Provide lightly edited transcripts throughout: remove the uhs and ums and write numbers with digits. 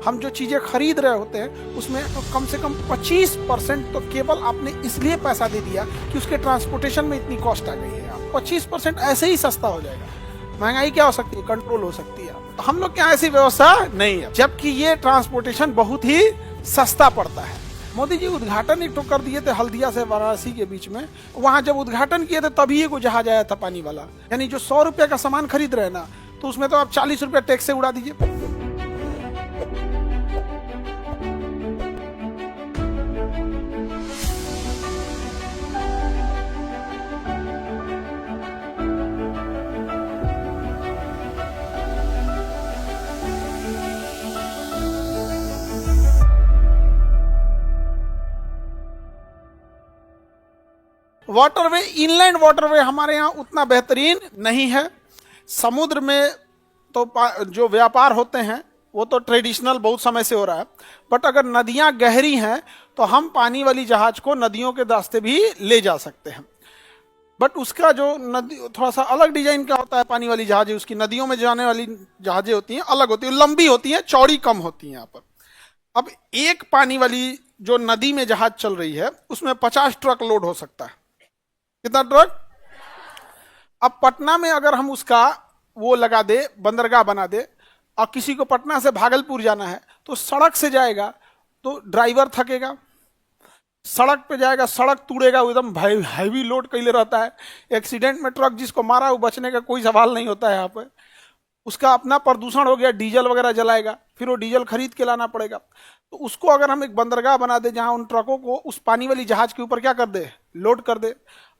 हम जो चीजें खरीद रहे होते हैं उसमें तो कम से कम 25% तो केवल आपने इसलिए पैसा दे दिया कि उसके ट्रांसपोर्टेशन में इतनी कॉस्ट आ गई है। 25% ऐसे ही सस्ता हो जाएगा। महंगाई क्या हो सकती है? कंट्रोल हो सकती है। तो हम लोग के यहाँ ऐसी व्यवस्था नहीं है, जबकि ये ट्रांसपोर्टेशन बहुत ही सस्ता पड़ता है। मोदी जी उद्घाटन एक तो कर दिए थे हल्दिया से वाराणसी के बीच में। वहां जब उद्घाटन किए थे तभी ये जहाज आया था पानी वाला। यानी जो 100 रुपए का सामान खरीद रहे हैं ना, तो उसमें तो आप 40 रुपए टैक्स से उड़ा दीजिए। वाटरवे, इनलैंड वाटरवे हमारे यहाँ उतना बेहतरीन नहीं है। समुद्र में तो जो व्यापार होते हैं वो तो ट्रेडिशनल बहुत समय से हो रहा है, बट अगर नदियां गहरी हैं तो हम पानी वाली जहाज को नदियों के रास्ते भी ले जा सकते हैं। बट उसका जो नदी थोड़ा सा अलग डिजाइन का होता है। पानी वाली जहाजें, उसकी नदियों में जाने वाली जहाजें होती हैं, अलग होती है, लंबी होती हैं, चौड़ी कम होती हैं यहाँ पर। अब एक पानी वाली जो नदी में जहाज चल रही है उसमें 50 ट्रक लोड हो सकता है। कितना ट्रक? अब पटना में अगर हम उसका वो लगा दे, बंदरगाह बना दे, और किसी को पटना से भागलपुर जाना है तो सड़क से जाएगा तो ड्राइवर थकेगा, सड़क पे जाएगा, सड़क तोड़ेगा, एकदम हैवी लोड कैले रहता है। एक्सीडेंट में ट्रक जिसको मारा वो बचने का कोई सवाल नहीं होता है यहाँ पे। उसका अपना प्रदूषण हो गया, डीजल वगैरह जलाएगा, फिर वो डीजल खरीद के लाना पड़ेगा। तो उसको अगर हम एक बंदरगाह बना दे जहां उन ट्रकों को उस पानी वाली जहाज के ऊपर क्या कर दे, लोड कर दे,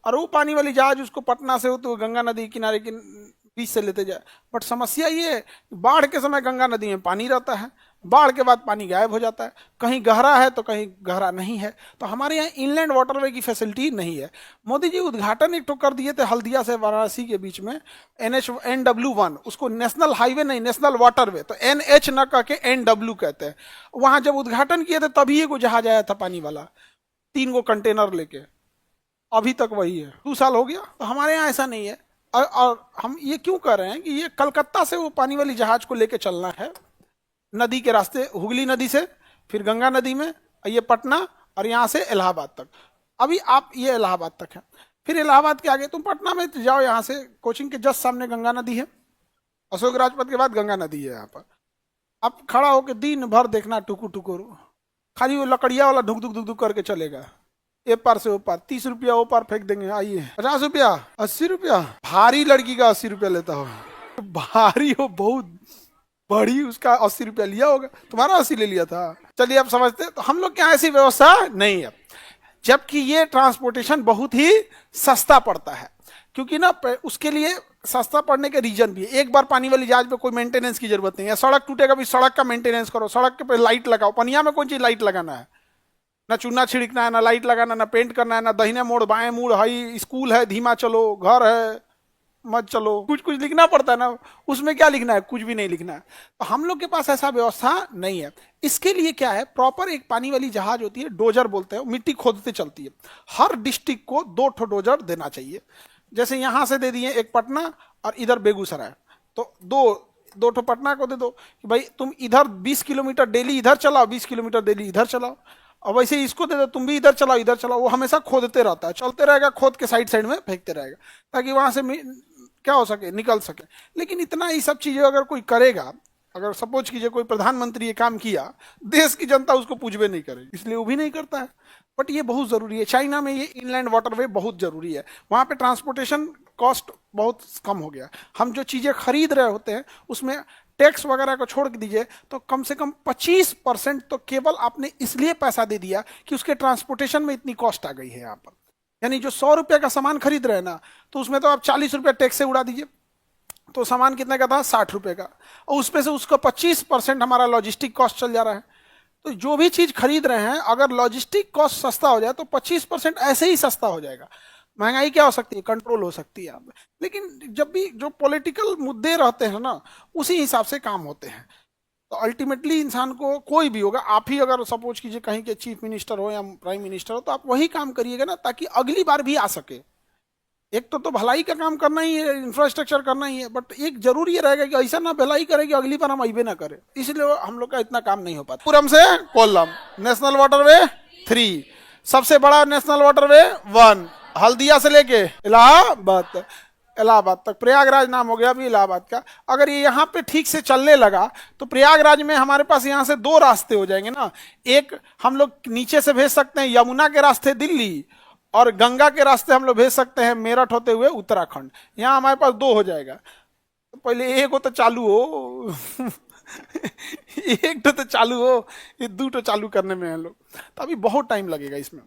और वो पानी वाली जहाज उसको पटना से होते हुए गंगा नदी किनारे के बीच से लेते जाए। बट समस्या ये है, बाढ़ के समय गंगा नदी में पानी रहता है, बाढ़ के बाद पानी गायब हो जाता है, कहीं गहरा है तो कहीं गहरा नहीं है। तो हमारे यहाँ इनलैंड वाटरवे की फैसिलिटी नहीं है। मोदी जी उद्घाटन एक तो कर दिए थे हल्दिया से वाराणसी के बीच में, NW1, उसको नेशनल हाईवे नहीं, नेशनल वाटरवे, तो NH न कह के NW कहते हैं। वहां जब उद्घाटन किए थे तभी ये जहाज आया था पानी वाला, 3 गो कंटेनर लेके। अभी तक वही है, 2 साल हो गया। तो हमारे यहाँ ऐसा नहीं है। और हम ये क्यों कर रहे हैं कि ये कलकत्ता से वो पानी वाली जहाज को लेके चलना है नदी के रास्ते, हुगली नदी से, फिर गंगा नदी में, ये पटना, और यहाँ से इलाहाबाद तक। अभी आप ये इलाहाबाद तक है, फिर इलाहाबाद के आगे तुम पटना में जाओ। यहाँ से कोचिंग के जस्ट सामने गंगा नदी है, अशोक राजपथ के बाद गंगा नदी है। यहाँ पर आप खड़ा होकर दिन भर देखना टुकुर टुकुर, खाली वो लकड़िया वाला ढुक ढुक ढुक ढुक करके चलेगा, ए पार से वो पार। 30 रुपया वो पार फेंक देंगे, आइए 50 रुपया, 80 रुपया। भारी लड़की का 80 रुपया लेता हो, भारी हो बहुत बड़ी, उसका 80 रुपया लिया होगा, तुम्हारा 80 ले लिया था। चलिए आप समझते। तो हम लोग के यहाँ ऐसी व्यवस्था नहीं है, जबकि ये ट्रांसपोर्टेशन बहुत ही सस्ता पड़ता है। क्योंकि ना उसके लिए सस्ता पड़ने के रीजन भी है। एक बार पानी वाली जहाज पे कोई मेंटेनेंस की जरूरत नहीं है। सड़क टूटेगा भी, सड़क का मेंटेनेंस करो, सड़क के पे लाइट लगाओ। पनिया में कौन चीज लाइट लगाना है? ना चूना छिड़कना है, ना लाइट लगाना, ना पेंट करना है, ना दहिने मोड़ बाएं मोड़, हाई स्कूल है धीमा चलो, घर है मत चलो, कुछ कुछ लिखना पड़ता है ना। उसमें क्या लिखना है? कुछ भी नहीं लिखना है। तो हम लोग के पास ऐसा व्यवस्था नहीं है। इसके लिए क्या है, प्रॉपर एक पानी वाली जहाज होती है, डोजर बोलते हैं, मिट्टी खोदते चलती है। हर डिस्ट्रिक्ट को 2 ठो डोजर देना चाहिए। जैसे यहां से दे दिए एक पटना और इधर बेगूसराय, तो दो ठो पटना को दे दो कि भाई तुम इधर 20 किलोमीटर डेली इधर चलाओ, 20 किलोमीटर डेली इधर चलाओ। और वैसे इसको दे दो, तुम भी इधर चलाओ इधर चलाओ। वो हमेशा खोदते रहता है, चलते रहेगा, खोद के साइड साइड में फेंकते रहेगा, ताकि वहां से क्या हो सके, निकल सके। लेकिन इतना ही सब चीजें अगर कोई करेगा, अगर सपोज कीजिए कोई प्रधानमंत्री ये काम किया, देश की जनता उसको पूछबे नहीं करेगी, इसलिए वो भी नहीं करता है। बट ये बहुत जरूरी है। चाइना में ये इनलैंड वाटरवे बहुत जरूरी है। वहां पे ट्रांसपोर्टेशन कॉस्ट बहुत कम हो गया। हम जो चीजें खरीद रहे होते हैं उसमें टैक्स वगैरह को छोड़ दीजिए तो कम से कम 25% तो केवल आपने इसलिए पैसा दे दिया कि उसके ट्रांसपोर्टेशन में इतनी कॉस्ट आ गई है यहाँ पर। यानी जो 100 रुपये का सामान खरीद रहे हैं ना, तो उसमें तो आप 40 रुपये टैक्स से उड़ा दीजिए, तो सामान कितने का था? 60 रुपये का। और उसमें से उसका 25% हमारा लॉजिस्टिक कॉस्ट चल जा रहा है। तो जो भी चीज खरीद रहे हैं, अगर लॉजिस्टिक कॉस्ट सस्ता हो जाए तो 25% ऐसे ही सस्ता हो जाएगा। महंगाई क्या हो सकती है? कंट्रोल हो सकती है। लेकिन जब भी जो पॉलिटिकल मुद्दे रहते हैं ना, उसी हिसाब से काम होते हैं। तो अल्टीमेटली इंसान को, कोई भी होगा, आप ही अगर सपोज कीजिए कहीं के चीफ मिनिस्टर हो या प्राइम मिनिस्टर हो, तो आप वही काम करिएगा ना, ताकि अगली बार भी आ सके। एक तो भलाई का काम करना ही है, इंफ्रास्ट्रक्चर करना ही है, बट एक जरूरी ये रहेगा कि ऐसा ना भलाई करे कि अगली बार हम अबे ना करें, इसलिए हम लोग का इतना काम नहीं हो पाता। पुरम से कोल्लम नेशनल वाटरवे 3, सबसे बड़ा नेशनल वाटरवे 1, हल्दिया से लेके इलाहाबाद तक, प्रयागराज नाम हो गया अभी इलाहाबाद का। अगर ये यहाँ पे ठीक से चलने लगा तो प्रयागराज में हमारे पास यहाँ से 2 रास्ते हो जाएंगे ना, एक हम लोग नीचे से भेज सकते हैं यमुना के रास्ते दिल्ली, और गंगा के रास्ते हम लोग भेज सकते हैं मेरठ होते हुए उत्तराखंड। यहाँ हमारे पास 2 हो जाएगा। तो पहले एक हो तो चालू हो एक तो चालू हो, ये 2 चालू करने में हम लोग, तो अभी बहुत टाइम लगेगा इसमें।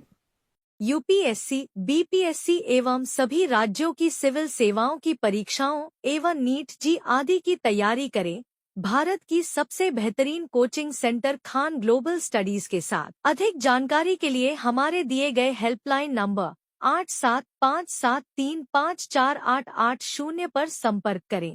यूपीएससी, बीपीएससी एवं सभी राज्यों की सिविल सेवाओं की परीक्षाओं एवं नीट जी आदि की तैयारी करें भारत की सबसे बेहतरीन coaching centre Khan global studies के साथ। अधिक जानकारी के लिए हमारे दिए गए हेल्पलाइन नंबर 8757354880 पर संपर्क करें।